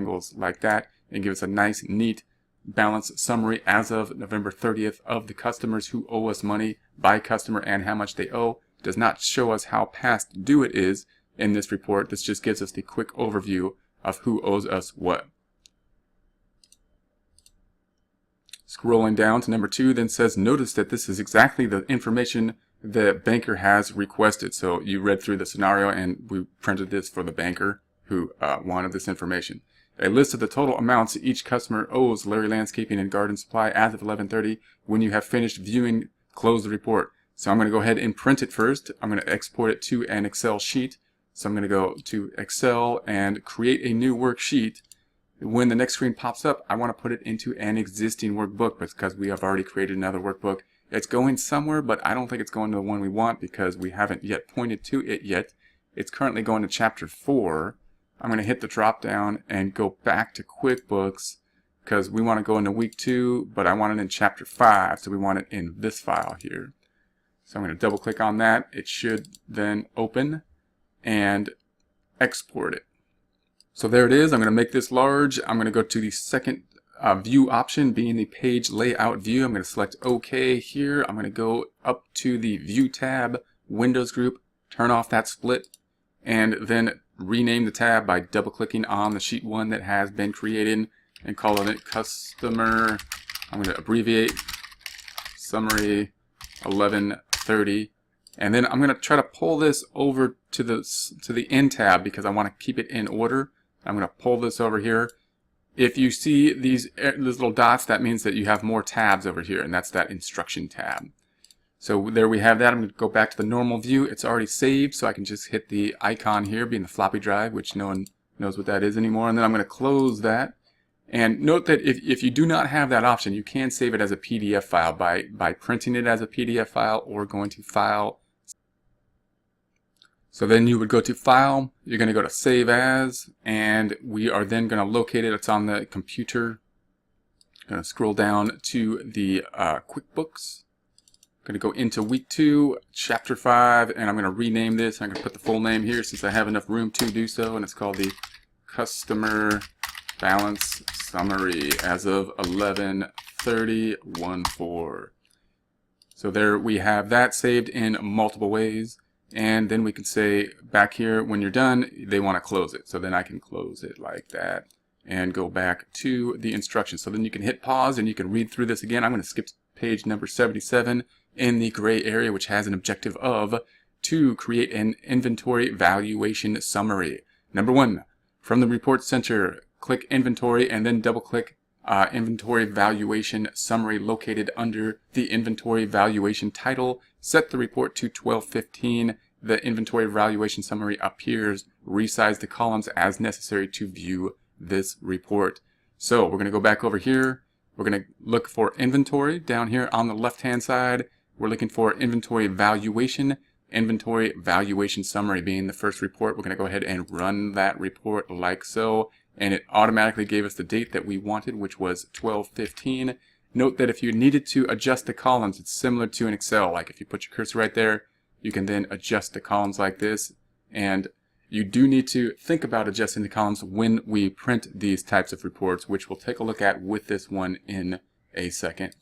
rectangles like that and give us a nice, neat balance summary as of November 30th of the customers who owe us money by customer and how much they owe. It does not show us how past due it is in this report. This just gives us the quick overview of who owes us what. Scrolling down to number 2 then says, notice that this is exactly the information the banker has requested. So you read through the scenario and we printed this for the banker who wanted this information. A list of the total amounts each customer owes Larry Landscaping and Garden Supply as of 11:30. When you have finished viewing, close the report. So I'm going to go ahead and print it first. I'm going to export it to an Excel sheet. So I'm going to go to Excel and create a new worksheet. When the next screen pops up, I want to put it into an existing workbook because we have already created another workbook. It's going somewhere, but I don't think it's going to the one we want because we haven't yet pointed to it yet. It's currently going to chapter 4. I'm going to hit the drop down and go back to QuickBooks because we want to go into week 2, but I want it in chapter 5, so we want it in this file here. So I'm going to double click on that. It should then open and export it. So there it is. I'm going to make this large. I'm going to go to the second view option, being the page layout view. I'm going to select OK here. I'm going to go up to the View tab, Windows group, turn off that split, and then rename the tab by double clicking on the sheet 1 that has been created and calling it Customer. I'm going to abbreviate Summary 1130. And then I'm going to try to pull this over to the End tab because I want to keep it in order. I'm going to pull this over here. If you see these little dots, that means that you have more tabs over here, and that's that Instruction tab. So there we have that. I'm going to go back to the normal view. It's already saved, so I can just hit the icon here, being the floppy drive, which no one knows what that is anymore. And then I'm going to close that. And note that if you do not have that option, you can save it as a PDF file by printing it as a PDF file or going to File. So then you would go to File, you're going to go to Save As, and we are then going to locate it. It's on the computer. I'm going to scroll down to the QuickBooks. I'm going to go into week 2, chapter 5, and I'm going to rename this. I'm going to put the full name here since I have enough room to do so, and it's called the Customer Balance Summary as of 11/30/14. So there we have that saved in multiple ways. And then we can say back here, when you're done, they want to close it. So then I can close it like that and go back to the instructions. So then you can hit pause and you can read through this again. I'm going to skip to page number 77 in the gray area, which has an objective of to create an inventory valuation summary. Number 1, from the report center, click inventory and then double click inventory valuation summary located under the inventory valuation title. Set the report to 12:15. The inventory valuation summary appears. Resize the columns as necessary to view this report. So we're going to go back over here. We're going to look for inventory down here on the left hand side. We're looking for inventory valuation summary being the first report. We're going to go ahead and run that report like so. And it automatically gave us the date that we wanted, which was 12/15. Note that if you needed to adjust the columns, it's similar to an Excel. Like if you put your cursor right there, you can then adjust the columns like this. And you do need to think about adjusting the columns when we print these types of reports, which we'll take a look at with this one in a second.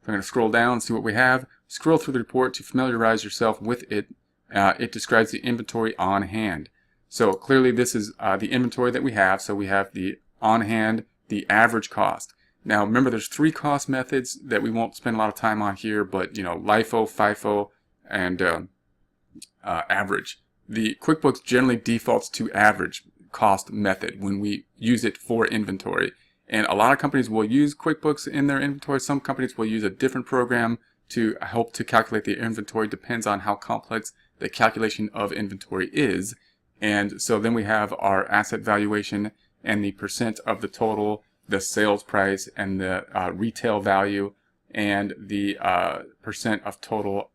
I'm going to scroll down and see what we have. Scroll through the report to familiarize yourself with it. It describes the inventory on hand. So clearly this is the inventory that we have. So we have the on hand, the average cost. Now remember, there's 3 cost methods that we won't spend a lot of time on here, but you know, LIFO, FIFO, and average. The QuickBooks generally defaults to average cost method when we use it for inventory. And a lot of companies will use QuickBooks in their inventory. Some companies will use a different program to help to calculate the inventory. Depends on how complex the calculation of inventory is. And so then we have our asset valuation and the percent of the total, the sales price and the retail value, and the percent of total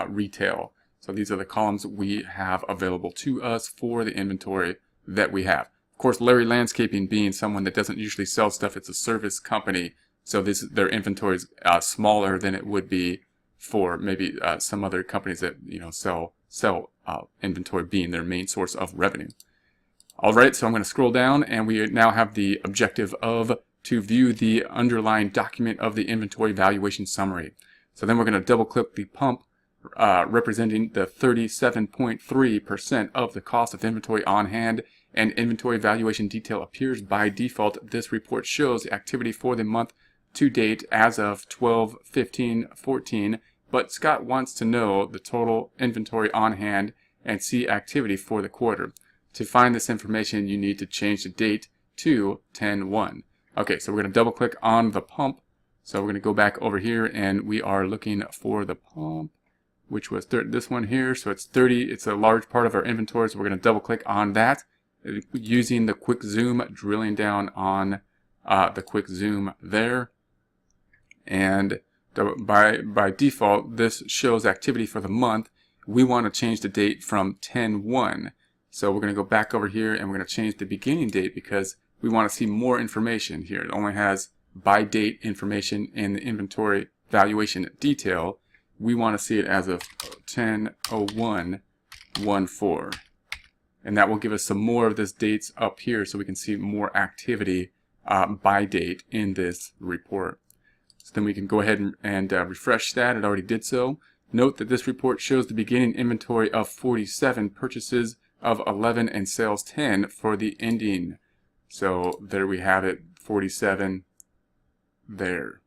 retail. So these are the columns we have available to us for the inventory that we have. Of course, Larry Landscaping being someone that doesn't usually sell stuff, it's a service company. So their inventory is smaller than it would be for maybe some other companies that sell inventory being their main source of revenue. Alright, so I'm going to scroll down, and we now have the objective of to view the underlying document of the inventory valuation summary. So then we're going to double click the pump representing the 37.3% of the cost of inventory on hand, and inventory valuation detail appears by default. This report shows activity for the month to date as of 12/15/14, but Scott wants to know the total inventory on hand and see activity for the quarter. To find this information, you need to change the date to 10/1. Okay, so we're going to double click on the pump. So we're going to go back over here, and we are looking for the pump, which was this one here. So it's 30. It's a large part of our inventory, so we're going to double click on that using the quick zoom, drilling down on the quick zoom there. And by default, this shows activity for the month. We want to change the date from 10/1. So we're going to go back over here, and we're going to change the beginning date because we want to see more information here. It only has by date information in the inventory valuation detail. We want to see it as of 10/01/14. And that will give us some more of this dates up here so we can see more activity by date in this report. So then we can go ahead and refresh that. It already did so. Note that this report shows the beginning inventory of 47, purchases of 11, and sales 10 for the ending. So there we have it, 47 there.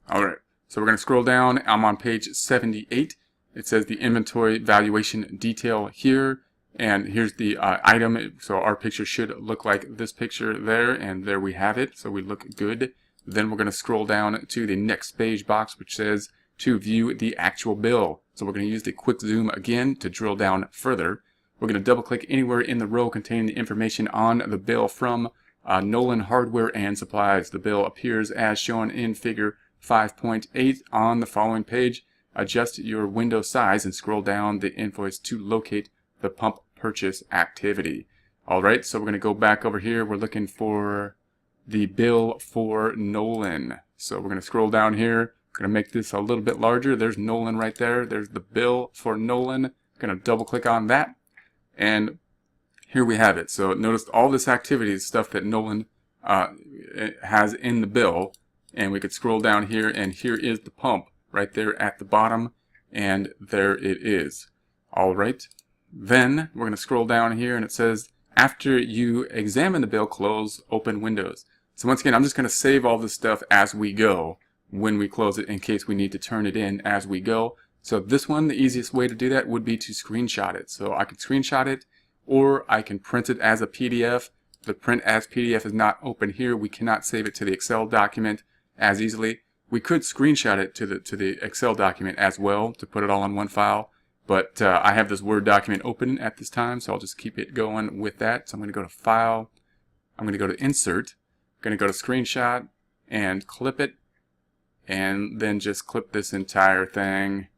Alright, so we're going to scroll down. I'm on page 78. It says the inventory valuation detail here, and here's the item. So our picture should look like this picture there, and there we have it. So we look good. Then we're going to scroll down to the next page box, which says to view the actual bill. So we're going to use the quick zoom again to drill down further. We're going to double click anywhere in the row containing the information on the bill from Nolan Hardware and Supplies. The bill appears as shown in figure 5.8 on the following page. Adjust your window size and scroll down the invoice to locate the pump purchase activity. Alright, so we're going to go back over here. We're looking for the bill for Nolan. So we're going to scroll down here. Going to make this a little bit larger. There's Nolan right there. There's the bill for Nolan. Going to double click on that. And here we have it. So notice all this activity is stuff that Nolan has in the bill. And we could scroll down here, and here is the pump right there at the bottom. And there it is. All right. Then we're going to scroll down here, and it says, after you examine the bill, close open windows. So once again, I'm just going to save all this stuff as we go when we close it in case we need to turn it in as we go. So this one, the easiest way to do that would be to screenshot it. So I can screenshot it, or I can print it as a PDF. The print as PDF is not open here. We cannot save it to the Excel document as easily. We could screenshot it to the Excel document as well to put it all in one file. But I have this Word document open at this time, so I'll just keep it going with that. So I'm going to go to File. I'm going to go to Insert. I'm going to go to Screenshot and clip it. And then just clip this entire thing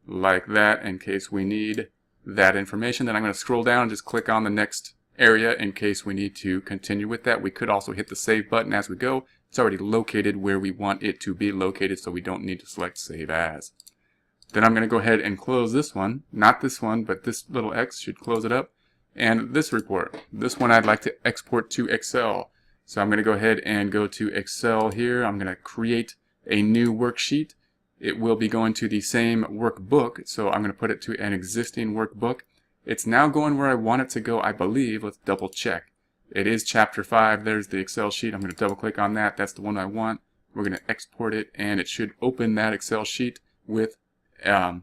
like that in case we need that information. Then I'm going to scroll down and just click on the next area in case we need to continue with that. We could also hit the Save button as we go. It's already located where we want it to be located, so we don't need to select Save As. Then I'm going to go ahead and close this one. Not this one, but this little X should close it up. And this report. This one I'd like to export to Excel. So I'm going to go ahead and go to Excel here. I'm going to create a new worksheet. It will be going to the same workbook, so I'm going to put it to an existing workbook. It's now going where I want it to go, I believe. Let's double check. It is chapter 5. There's the Excel sheet. I'm going to double click on that. That's the one I want. We're going to export it, and it should open that Excel sheet with it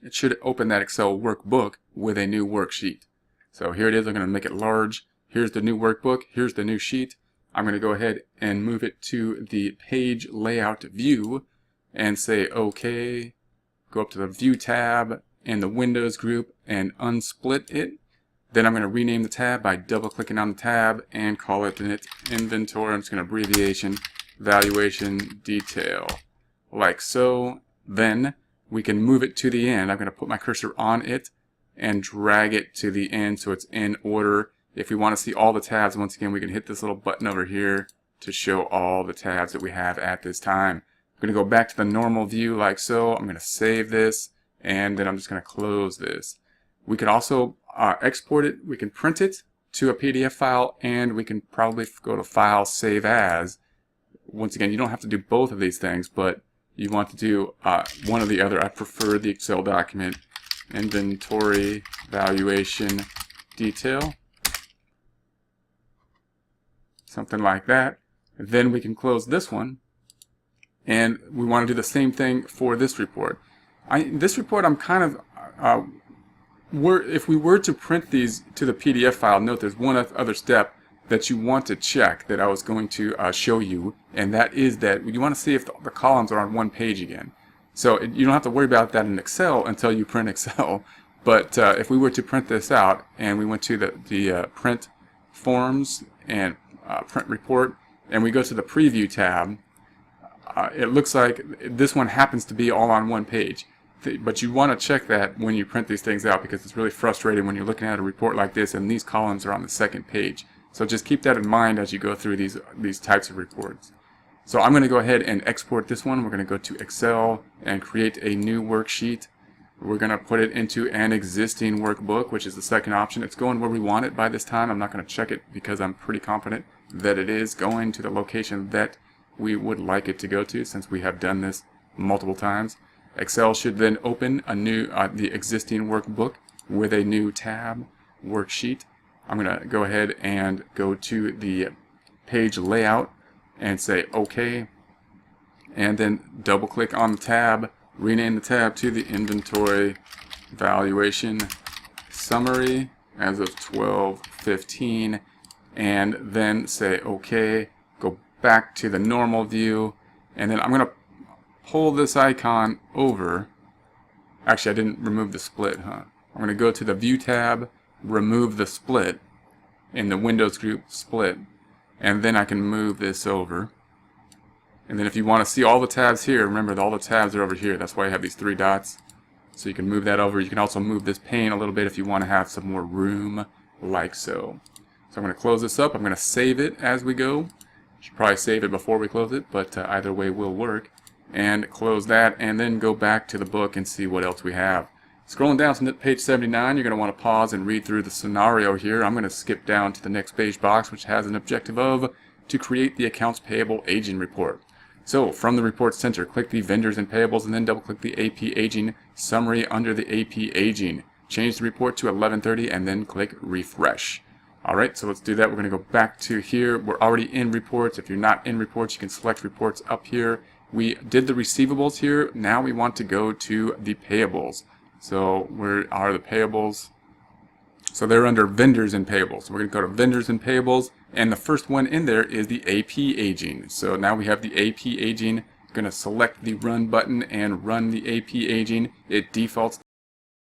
should open that Excel workbook with a new worksheet. So here it is. I'm going to make it large. Here's the new workbook. Here's the new sheet. I'm going to go ahead and move it to the page layout view and say OK. Go up to the View tab in the Windows group and unsplit it. Then I'm going to rename the tab by double clicking on the tab and call it Inventory. I'm just going to abbreviation Valuation Detail like so. Then we can move it to the end. I'm going to put my cursor on it and drag it to the end so it's in order. If we want to see all the tabs, once again, we can hit this little button over here to show all the tabs that we have at this time. I'm going to go back to the normal view like so. I'm going to save this, and then I'm just going to close this. We can also export it, we can print it to a PDF file, and we can probably go to File, Save As. Once again, you don't have to do both of these things, but you want to do one or the other. I prefer the Excel document, inventory, valuation, detail, something like that. Then we can close this one, and we want to do the same thing for this report. This report, I'm kind of, if we were to print these to the PDF file, note there's one other step that you want to check that I was going to show you, and that is that you want to see if the columns are on one page again. So you don't have to worry about that in Excel until you print Excel. But if we were to print this out and we went to the print forms and print report, and we go to the preview tab, it looks like this one happens to be all on one page. But you want to check that when you print these things out, because it's really frustrating when you're looking at a report like this and these columns are on the second page. So just keep that in mind as you go through these types of reports. So I'm going to go ahead and export this one. We're going to go to Excel and create a new worksheet. We're going to put it into an existing workbook, which is the second option. It's going where we want it by this time. I'm not going to check it because I'm pretty confident that it is going to the location that we would like it to go to, since we have done this multiple times. Excel should then open a new the existing workbook with a new tab, worksheet. I'm going to go ahead and go to the page layout and say OK, and then double click on the tab, rename the tab to the inventory valuation summary as of 12/15, and then say OK, go back to the normal view, and then I'm going to pull this icon over. Actually, I didn't remove the split, huh? I'm going to go to the View tab, remove the split in the Windows group split, and then I can move this over. And then if you want to see all the tabs here, remember that all the tabs are over here. That's why I have these three dots. So you can move that over. You can also move this pane a little bit if you want to have some more room, like so. So I'm going to close this up. I'm going to save it as we go. Should probably save it before we close it, but either way will work. And close that, and then go back to the book and see what else we have. Scrolling down to page 79, you're going to want to pause and read through the scenario here. I'm going to skip down to the next page box, which has an objective of to create the accounts payable aging report. So from the report center, click the vendors and payables, and then double click the AP aging summary under the AP aging. Change the report to 1130 and then click refresh. Alright, so let's do that. We're going to go back to here. We're already in reports. If you're not in reports, you can select reports up here. We did the receivables here. Now we want to go to the payables. So where are the payables? So they're under vendors and payables. So we're going to go to vendors and payables, and the first one in there is the AP aging. So now we have the AP aging. Going to select the run button and run the AP aging. It defaults